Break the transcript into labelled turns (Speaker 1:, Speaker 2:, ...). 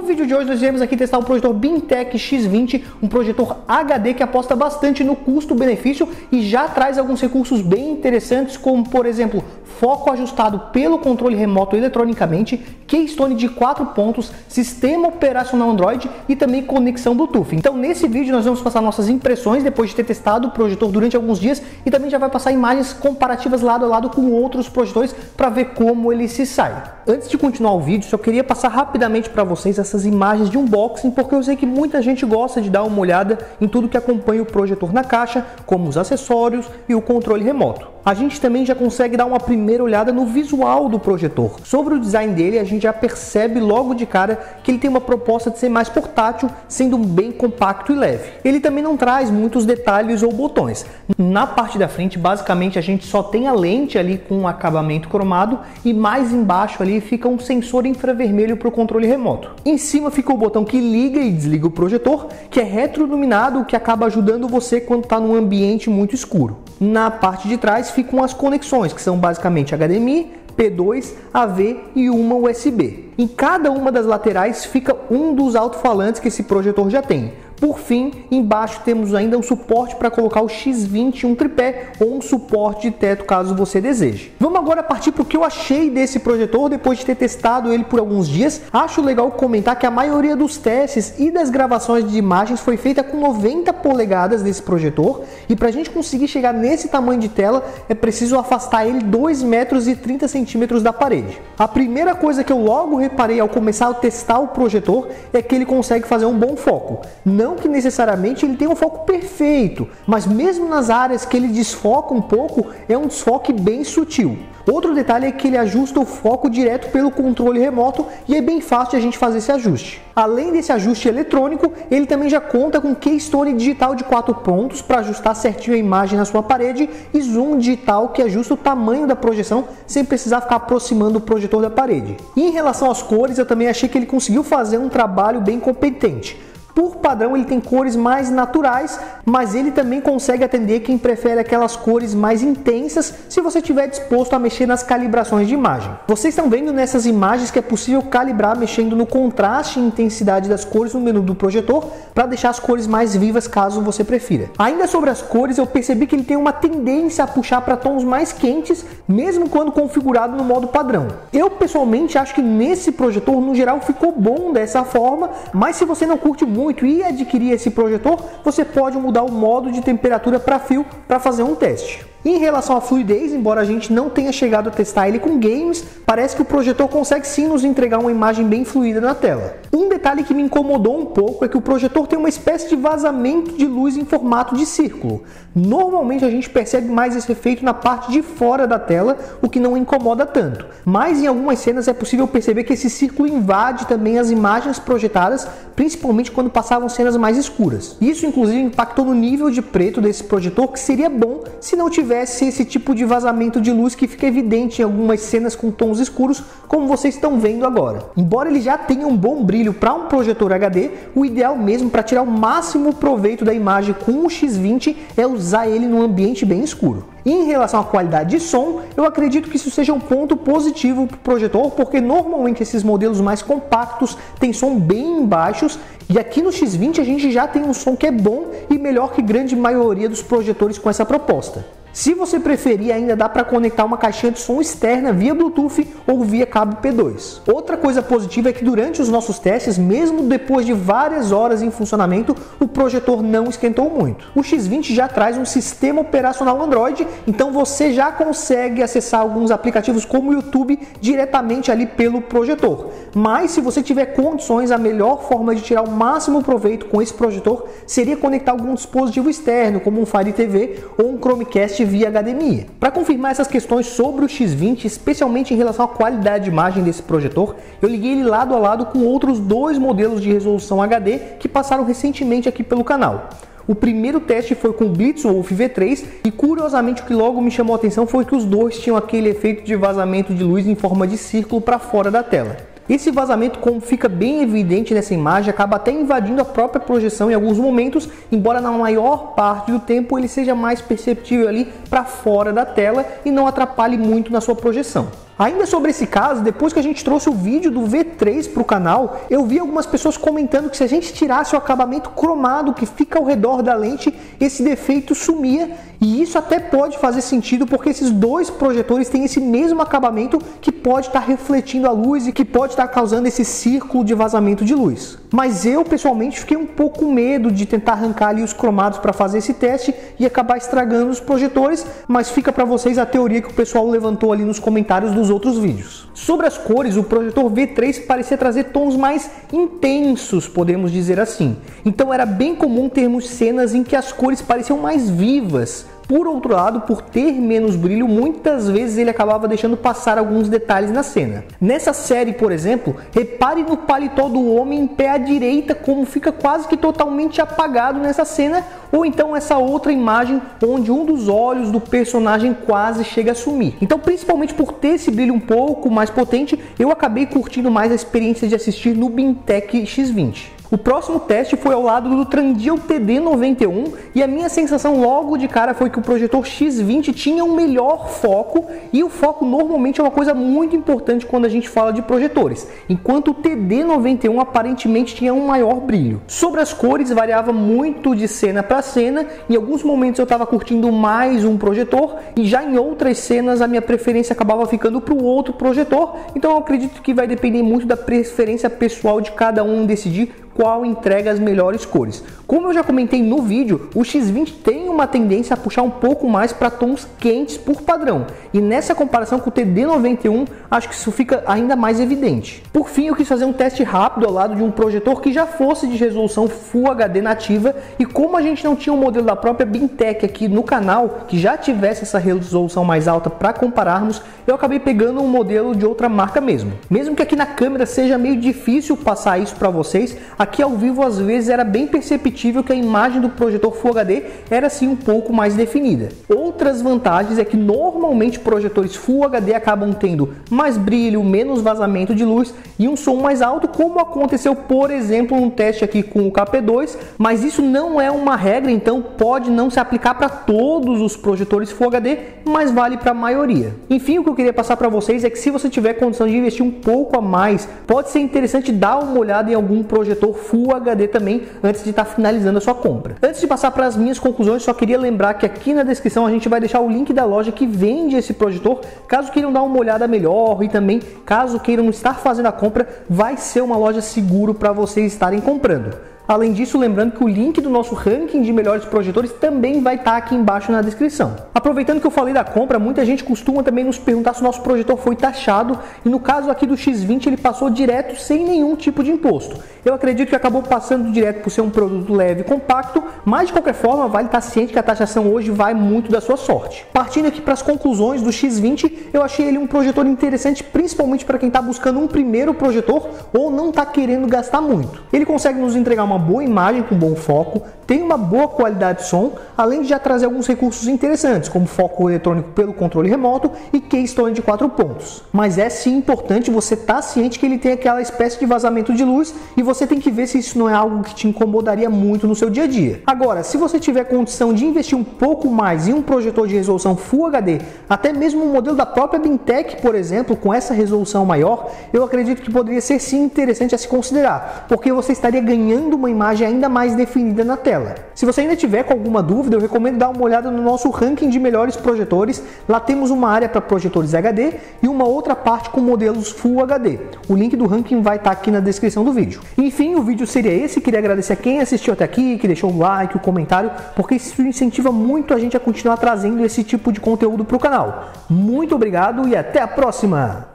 Speaker 1: vídeo de hoje nós iremos aqui testar o projetor Bintech X20, um projetor HD que aposta bastante no custo-benefício e já traz alguns recursos bem interessantes, como por exemplo, foco ajustado pelo controle remoto eletronicamente, keystone de 4 pontos, sistema operacional Android e também conexão Bluetooth. Então nesse vídeo nós vamos passar nossas impressões depois de ter testado o projetor durante alguns dias e também já vai passar imagens comparativas lado a lado com outros projetores para ver como ele se sai. Antes de continuar o vídeo, só queria passar rapidamente para vocês essas imagens de unboxing, porque eu sei que muita gente gosta de dar uma olhada em tudo que acompanha o projetor na caixa, como os acessórios e o controle remoto. A gente também já consegue dar uma primeira olhada no visual do projetor. Sobre o design dele, a gente já percebe logo de cara que ele tem uma proposta de ser mais portátil, sendo bem compacto e leve. Ele também não traz muitos detalhes ou botões. Na parte da frente, basicamente, a gente só tem a lente ali com um acabamento cromado e mais embaixo ali fica um sensor infravermelho para o controle remoto. Em cima fica o botão que liga e desliga o projetor, que é retroiluminado, o que acaba ajudando você quando está num ambiente muito escuro. Na parte de trás ficam as conexões, que são basicamente HDMI, P2, AV e uma USB. Em cada uma das laterais fica um dos alto-falantes que esse projetor já tem. Por fim, embaixo temos ainda um suporte para colocar o X20 um tripé ou um suporte de teto caso você deseje. Vamos agora partir para o que eu achei desse projetor depois de ter testado ele por alguns dias. Acho legal comentar que a maioria dos testes e das gravações de imagens foi feita com 90 polegadas desse projetor e para a gente conseguir chegar nesse tamanho de tela é preciso afastar ele 2,30 metros da parede. A primeira coisa que eu logo reparei ao começar a testar o projetor é que ele consegue fazer um bom foco. Não que necessariamente ele tenha um foco perfeito, mas mesmo nas áreas que ele desfoca um pouco, é um desfoque bem sutil. Outro detalhe é que ele ajusta o foco direto pelo controle remoto e é bem fácil de a gente fazer esse ajuste. Além desse ajuste eletrônico, ele também já conta com keystone digital de 4 pontos para ajustar certinho a imagem na sua parede e zoom digital que ajusta o tamanho da projeção sem precisar ficar aproximando o projetor da parede. E em relação às cores, eu também achei que ele conseguiu fazer um trabalho bem competente. Por padrão ele tem cores mais naturais, mas ele também consegue atender quem prefere aquelas cores mais intensas se você estiver disposto a mexer nas calibrações de imagem. Vocês estão vendo nessas imagens que é possível calibrar mexendo no contraste e intensidade das cores no menu do projetor para deixar as cores mais vivas caso você prefira. Ainda sobre as cores, eu percebi que ele tem uma tendência a puxar para tons mais quentes, mesmo quando configurado no modo padrão. Eu pessoalmente acho que nesse projetor no geral ficou bom dessa forma, mas se você não curte muito e adquirir esse projetor, você pode mudar o modo de temperatura para fio para fazer um teste. Em relação à fluidez, embora a gente não tenha chegado a testar ele com games, parece que o projetor consegue sim nos entregar uma imagem bem fluida na tela. Um detalhe que me incomodou um pouco é que o projetor tem uma espécie de vazamento de luz em formato de círculo. Normalmente a gente percebe mais esse efeito na parte de fora da tela, o que não incomoda tanto. Mas em algumas cenas é possível perceber que esse círculo invade também as imagens projetadas, principalmente quando passavam cenas mais escuras. Isso inclusive impactou no nível de preto desse projetor, que seria bom se não tivesse esse tipo de vazamento de luz que fica evidente em algumas cenas com tons escuros, como vocês estão vendo agora. Embora ele já tenha um bom brilho para um projetor HD, o ideal mesmo para tirar o máximo proveito da imagem com o X20 é usar ele num ambiente bem escuro. E em relação à qualidade de som, eu acredito que isso seja um ponto positivo para o projetor, porque normalmente esses modelos mais compactos têm som bem baixos e aqui no X20 a gente já tem um som que é bom e melhor que grande maioria dos projetores com essa proposta. Se você preferir, ainda dá para conectar uma caixinha de som externa via Bluetooth ou via cabo P2. Outra coisa positiva é que durante os nossos testes, mesmo depois de várias horas em funcionamento, o projetor não esquentou muito. O X20 já traz um sistema operacional Android, então você já consegue acessar alguns aplicativos como o YouTube diretamente ali pelo projetor. Mas se você tiver condições, a melhor forma de tirar o máximo proveito com esse projetor seria conectar algum dispositivo externo, como um Fire TV ou um Chromecast via HDMI. Para confirmar essas questões sobre o X20, especialmente em relação à qualidade de imagem desse projetor, eu liguei ele lado a lado com outros dois modelos de resolução HD que passaram recentemente aqui pelo canal. O primeiro teste foi com o Blitzwolf V3 e curiosamente o que logo me chamou a atenção foi que os dois tinham aquele efeito de vazamento de luz em forma de círculo para fora da tela. Esse vazamento, como fica bem evidente nessa imagem, acaba até invadindo a própria projeção em alguns momentos, embora na maior parte do tempo ele seja mais perceptível ali para fora da tela e não atrapalhe muito na sua projeção. Ainda sobre esse caso, depois que a gente trouxe o vídeo do V3 para o canal, eu vi algumas pessoas comentando que se a gente tirasse o acabamento cromado que fica ao redor da lente, esse defeito sumia, e isso até pode fazer sentido porque esses dois projetores têm esse mesmo acabamento que pode estar refletindo a luz e que pode estar causando esse círculo de vazamento de luz. Mas eu pessoalmente fiquei um pouco com medo de tentar arrancar ali os cromados para fazer esse teste e acabar estragando os projetores, mas fica para vocês a teoria que o pessoal levantou ali nos comentários dos outros vídeos. Sobre as cores, o projetor V3 parecia trazer tons mais intensos, podemos dizer assim. Então era bem comum termos cenas em que as cores pareciam mais vivas. Por outro lado, por ter menos brilho, muitas vezes ele acabava deixando passar alguns detalhes na cena. Nessa série, por exemplo, repare no paletó do homem em pé à direita, como fica quase que totalmente apagado nessa cena, ou então essa outra imagem onde um dos olhos do personagem quase chega a sumir. Então, principalmente por ter esse brilho um pouco mais potente, eu acabei curtindo mais a experiência de assistir no BINTEC X20. O próximo teste foi ao lado do Trandio TD91 e a minha sensação logo de cara foi que o projetor X20 tinha um melhor foco, e o foco normalmente é uma coisa muito importante quando a gente fala de projetores, enquanto o TD91 aparentemente tinha um maior brilho. Sobre as cores, variava muito de cena para cena, em alguns momentos eu estava curtindo mais um projetor e já em outras cenas a minha preferência acabava ficando para o outro projetor, então eu acredito que vai depender muito da preferência pessoal de cada um decidir qual entrega as melhores cores. Como eu já comentei no vídeo, o X20 tem uma tendência a puxar um pouco mais para tons quentes por padrão, e nessa comparação com o TD91, acho que isso fica ainda mais evidente. Por fim, eu quis fazer um teste rápido ao lado de um projetor que já fosse de resolução Full HD nativa, e como a gente não tinha um modelo da própria BINTEC aqui no canal que já tivesse essa resolução mais alta para compararmos, eu acabei pegando um modelo de outra marca mesmo. Mesmo que aqui na câmera seja meio difícil passar isso para vocês, aqui ao vivo às vezes era bem perceptível que a imagem do projetor Full HD era sim um pouco mais definida. Outras vantagens é que normalmente projetores Full HD acabam tendo mais brilho, menos vazamento de luz e um som mais alto, como aconteceu por exemplo no teste aqui com o KP2, mas isso não é uma regra, então pode não se aplicar para todos os projetores Full HD, mas vale para a maioria. Enfim, o que eu queria passar para vocês é que se você tiver condição de investir um pouco a mais, pode ser interessante dar uma olhada em algum projetor Full HD também antes de estar finalizando a sua compra. Antes de passar para as minhas conclusões, só queria lembrar que aqui na descrição a gente vai deixar o link da loja que vende esse projetor, caso queiram dar uma olhada melhor, e também caso queiram estar fazendo a compra, vai ser uma loja seguro para vocês estarem comprando. Além disso, lembrando que o link do nosso ranking de melhores projetores também vai estar aqui embaixo na descrição. Aproveitando que eu falei da compra, muita gente costuma também nos perguntar se o nosso projetor foi taxado, e no caso aqui do X20 ele passou direto sem nenhum tipo de imposto. Eu acredito que acabou passando direto por ser um produto leve e compacto, mas de qualquer forma vale estar ciente que a taxação hoje vai muito da sua sorte. Partindo aqui para as conclusões do X20, eu achei ele um projetor interessante, principalmente para quem está buscando um primeiro projetor ou não está querendo gastar muito. Ele consegue nos entregar uma boa imagem com bom foco, tem uma boa qualidade de som, além de já trazer alguns recursos interessantes, como foco eletrônico pelo controle remoto e keystone de 4 pontos. Mas é sim importante você estar ciente que ele tem aquela espécie de vazamento de luz, e você tem que ver se isso não é algo que te incomodaria muito no seu dia a dia. Agora, se você tiver condição de investir um pouco mais em um projetor de resolução Full HD, até mesmo um modelo da própria BINTEC, por exemplo, com essa resolução maior, eu acredito que poderia ser sim interessante a se considerar, porque você estaria ganhando uma imagem ainda mais definida na tela. Se você ainda tiver com alguma dúvida, eu recomendo dar uma olhada no nosso ranking de melhores projetores. Lá temos uma área para projetores HD e uma outra parte com modelos Full HD. O link do ranking vai estar aqui na descrição do vídeo. Enfim, o vídeo seria esse. Queria agradecer a quem assistiu até aqui, que deixou um like, um comentário, porque isso incentiva muito a gente a continuar trazendo esse tipo de conteúdo para o canal. Muito obrigado e até a próxima!